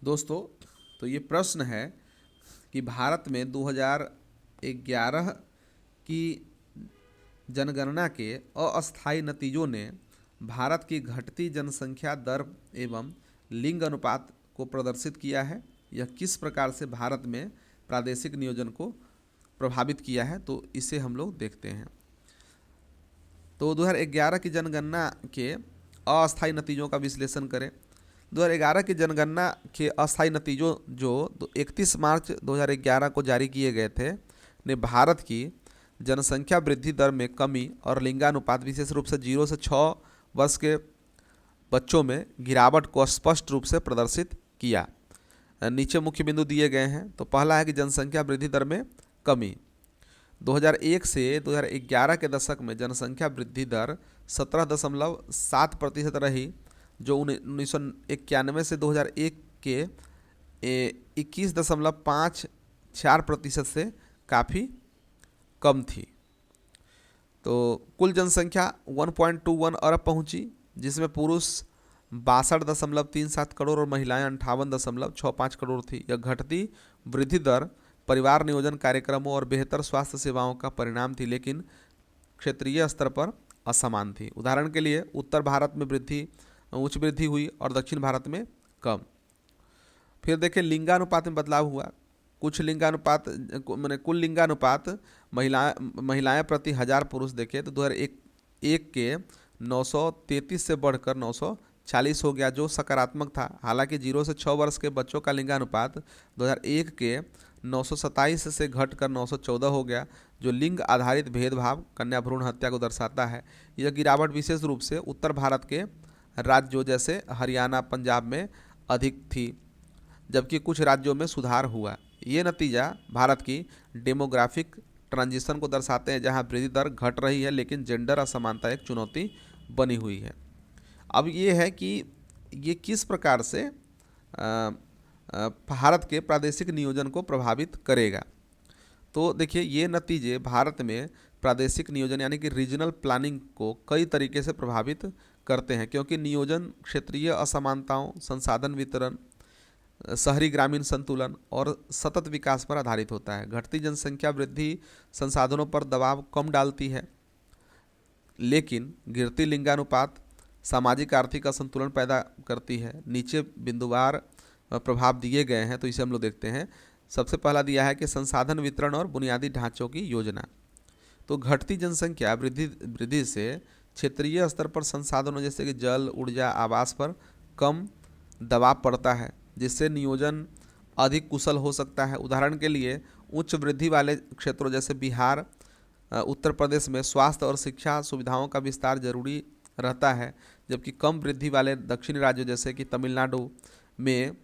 दोस्तों, तो ये प्रश्न है कि भारत में 2011 की जनगणना के अस्थायी नतीजों ने भारत की घटती जनसंख्या दर एवं लिंग अनुपात को प्रदर्शित किया है। यह किस प्रकार से भारत में प्रादेशिक नियोजन को प्रभावित किया है, तो इसे हम लोग देखते हैं। तो 2011 की जनगणना के अस्थायी नतीजों का विश्लेषण करें। 2011 की जनगणना के अस्थायी नतीजों जो 31 मार्च 2011 को जारी किए गए थे ने भारत की जनसंख्या वृद्धि दर में कमी और लिंगानुपात विशेष रूप से 0 से 6 वर्ष के बच्चों में गिरावट को स्पष्ट रूप से प्रदर्शित किया। नीचे मुख्य बिंदु दिए गए हैं। तो पहला है कि जनसंख्या वृद्धि दर में कमी। 2001 से 2011 के दशक में जनसंख्या वृद्धि दर 17.7% रही, जो 1991 से 2001 के 21.54% से काफ़ी कम थी। तो कुल जनसंख्या 1.21 अरब पहुंची, जिसमें पुरुष 62.37 करोड़ और महिलाएं 58.65 करोड़ थी। यह घटती वृद्धि दर परिवार नियोजन कार्यक्रमों और बेहतर स्वास्थ्य सेवाओं का परिणाम थी, लेकिन क्षेत्रीय स्तर पर असमान थी। उदाहरण के लिए उत्तर भारत में उच्च वृद्धि हुई और दक्षिण भारत में कम। फिर देखें लिंगानुपात में बदलाव हुआ। कुछ लिंगानुपात मैंने कुल लिंगानुपात महिलाएं प्रति 1000 पुरुष देखें तो 2001 के 933 से बढ़कर 940 हो गया, जो सकारात्मक था। हालांकि 0 से 6 वर्ष के बच्चों का लिंगानुपात 2001 के 927 से घटकर 914 हो गया, जो लिंग आधारित भेदभाव कन्या भ्रूण हत्या को दर्शाता है। यह गिरावट विशेष रूप से उत्तर भारत के राज्यों जैसे हरियाणा, पंजाब में अधिक थी, जबकि कुछ राज्यों में सुधार हुआ। ये नतीजा भारत की डेमोग्राफिक ट्रांजिशन को दर्शाते हैं, जहां वृद्धि दर घट रही है लेकिन जेंडर असमानता एक चुनौती बनी हुई है। अब ये है कि ये किस प्रकार से भारत के प्रादेशिक नियोजन को प्रभावित करेगा। तो देखिए, ये नतीजे भारत में प्रादेशिक नियोजन यानी कि रीजनल प्लानिंग को कई तरीके से प्रभावित करते हैं, क्योंकि नियोजन क्षेत्रीय असमानताओं, संसाधन वितरण, शहरी ग्रामीण संतुलन और सतत विकास पर आधारित होता है। घटती जनसंख्या वृद्धि संसाधनों पर दबाव कम डालती है, लेकिन गिरती लिंगानुपात सामाजिक आर्थिक असंतुलन पैदा करती है। नीचे बिंदुवार प्रभाव दिए गए हैं, तो इसे हम लोग देखते हैं। सबसे पहला दिया है कि संसाधन वितरण और बुनियादी ढांचों की योजना। तो घटती जनसंख्या वृद्धि से क्षेत्रीय स्तर पर संसाधनों जैसे कि जल, ऊर्जा, आवास पर कम दबाव पड़ता है, जिससे नियोजन अधिक कुशल हो सकता है। उदाहरण के लिए उच्च वृद्धि वाले क्षेत्रों जैसे बिहार, उत्तर प्रदेश में स्वास्थ्य और शिक्षा सुविधाओं का विस्तार जरूरी रहता है, जबकि कम वृद्धि वाले दक्षिणी राज्यों जैसे कि तमिलनाडु में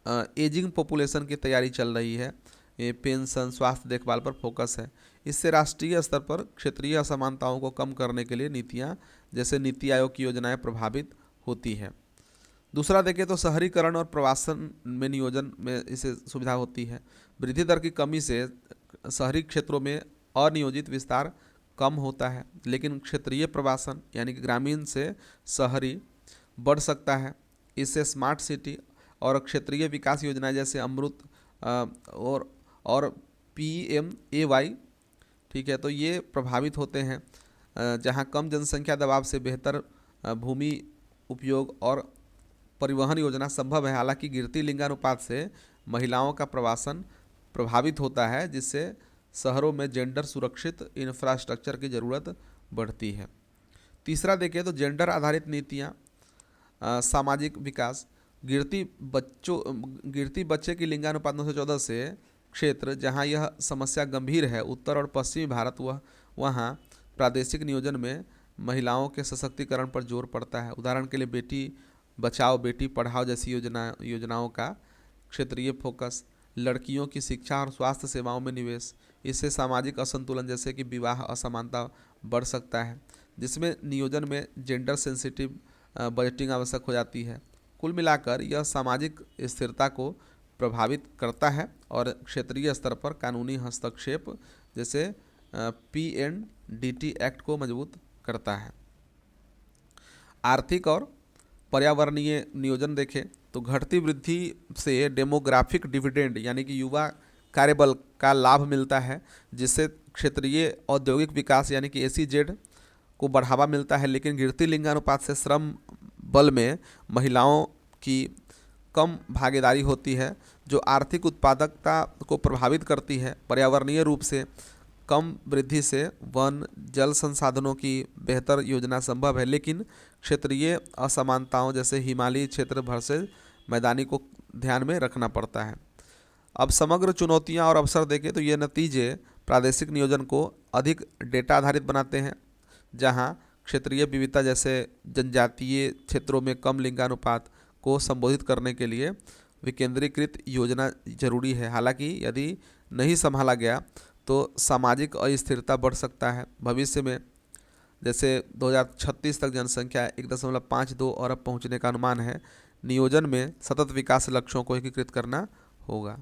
एजिंग पॉपुलेशन की तैयारी चल रही है। ये पेंशन, स्वास्थ्य देखभाल पर फोकस है। इससे राष्ट्रीय स्तर पर क्षेत्रीय असमानताओं को कम करने के लिए नीतियाँ जैसे नीति आयोग की योजनाएं प्रभावित होती है। दूसरा देखें तो शहरीकरण और प्रवासन में नियोजन में इसे सुविधा होती है। वृद्धि दर की कमी से शहरी क्षेत्रों में अनियोजित विस्तार कम होता है, लेकिन क्षेत्रीय प्रवासन यानी कि ग्रामीण से शहरी बढ़ सकता है। इससे स्मार्ट सिटी और क्षेत्रीय विकास योजनाएं जैसे अमृत और PMAY, ठीक है, तो ये प्रभावित होते हैं, जहां कम जनसंख्या दबाव से बेहतर भूमि उपयोग और परिवहन योजना संभव है। हालांकि गिरती लिंगानुपात से महिलाओं का प्रवासन प्रभावित होता है, जिससे शहरों में जेंडर सुरक्षित इंफ्रास्ट्रक्चर की ज़रूरत बढ़ती है। तीसरा देखें तो जेंडर आधारित नीतियाँ, सामाजिक विकास। गिरती बच्चे की लिंगानुपात 914 से क्षेत्र जहां यह समस्या गंभीर है, उत्तर और पश्चिमी भारत, वहां प्रादेशिक नियोजन में महिलाओं के सशक्तिकरण पर जोर पड़ता है। उदाहरण के लिए बेटी बचाओ बेटी पढ़ाओ जैसी योजनाओं का क्षेत्रीय फोकस। लड़कियों की शिक्षा और स्वास्थ्य सेवाओं में निवेश। इससे सामाजिक असंतुलन जैसे कि विवाह असमानता बढ़ सकता है, जिसमें नियोजन में जेंडर सेंसिटिव बजटिंग आवश्यक हो जाती है। कुल मिलाकर यह सामाजिक स्थिरता को प्रभावित करता है और क्षेत्रीय स्तर पर कानूनी हस्तक्षेप जैसे PNDT एक्ट को मजबूत करता है। आर्थिक और पर्यावरणीय नियोजन देखें तो घटती वृद्धि से डेमोग्राफिक डिविडेंड यानी कि युवा कार्यबल का लाभ मिलता है, जिससे क्षेत्रीय औद्योगिक विकास यानी कि एसीजेड को बढ़ावा मिलता है। लेकिन गिरती लिंगानुपात से श्रम बल में महिलाओं की कम भागीदारी होती है, जो आर्थिक उत्पादकता को प्रभावित करती है। पर्यावरणीय रूप से कम वृद्धि से वन जल संसाधनों की बेहतर योजना संभव है, लेकिन क्षेत्रीय असमानताओं जैसे हिमालयी क्षेत्र वर्सेस मैदानी को ध्यान में रखना पड़ता है। अब समग्र चुनौतियां और अवसर देखें तो ये नतीजे प्रादेशिक नियोजन को अधिक डेटा आधारित बनाते हैं, जहां क्षेत्रीय विविधता जैसे जनजातीय क्षेत्रों में कम लिंगानुपात को संबोधित करने के लिए विकेंद्रीकृत योजना जरूरी है। हालांकि यदि नहीं संभाला गया तो सामाजिक अस्थिरता बढ़ सकता है। भविष्य में जैसे 2036 तक जनसंख्या 1.52 अरब पहुंचने का अनुमान है। नियोजन में सतत विकास लक्ष्यों को एकीकृत करना होगा।